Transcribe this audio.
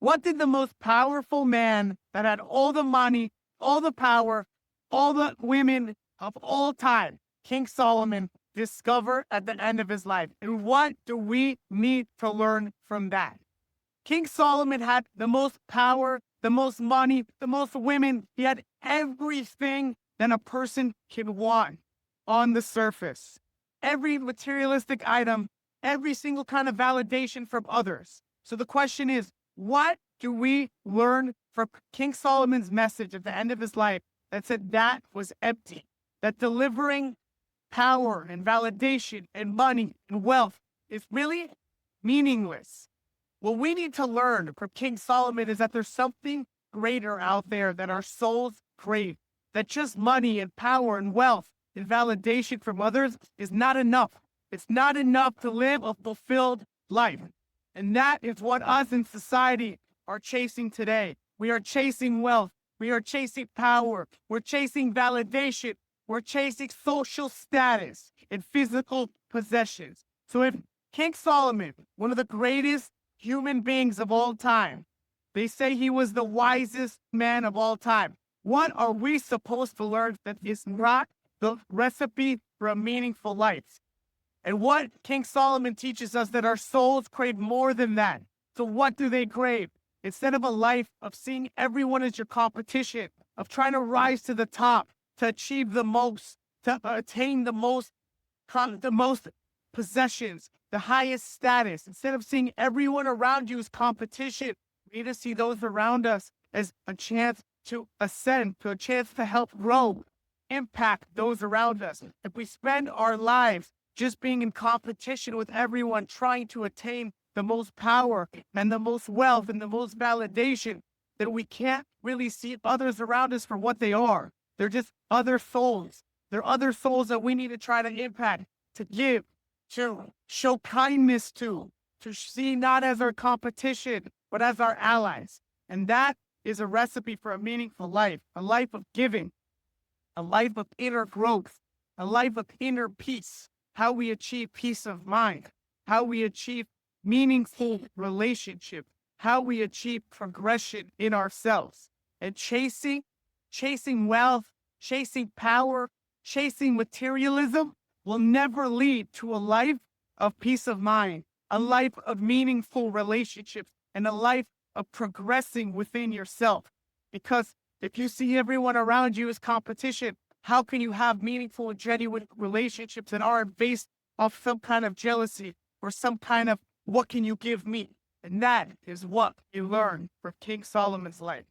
What did the most powerful man that had all the money, all the power, all the women of all time, King Solomon, discover at the end of his life? And what do we need to learn from that? King Solomon had the most power, the most money, the most women. He had everything that a person can want on the surface. Every materialistic item, every single kind of validation from others. So the question is, what do we learn from King Solomon's message at the end of his life that said that was empty? That delivering power and validation and money and wealth is really meaningless. What we need to learn from King Solomon is that there's something greater out there that our souls crave. That just money and power and wealth and validation from others is not enough. It's not enough to live a fulfilled life. And that is what us in society are chasing today. We are chasing wealth. We are chasing power. We're chasing validation. We're chasing social status and physical possessions. So if King Solomon, one of the greatest human beings of all time, they say he was the wisest man of all time, what are we supposed to learn that is not the recipe for a meaningful life? And what King Solomon teaches us that our souls crave more than that. So what do they crave? Instead of a life of seeing everyone as your competition, of trying to rise to the top, to achieve the most, to attain the most possessions, the highest status, instead of seeing everyone around you as competition, we need to see those around us as a chance to ascend, to a chance to help grow, impact those around us. If we spend our lives just being in competition with everyone, trying to attain the most power and the most wealth and the most validation, then we can't really see others around us for what they are. They're just other souls. They're other souls that we need to try to impact, to give, to show kindness to see not as our competition, but as our allies. And that is a recipe for a meaningful life, a life of giving, a life of inner growth, a life of inner peace, how we achieve peace of mind, how we achieve meaningful relationship, how we achieve progression in ourselves. And chasing wealth, chasing power, chasing materialism will never lead to a life of peace of mind, a life of meaningful relationships, and a life of progressing within yourself. Because if you see everyone around you as competition, how can you have meaningful and genuine relationships that aren't based off some kind of jealousy or some kind of what can you give me? And that is what you learn from King Solomon's life.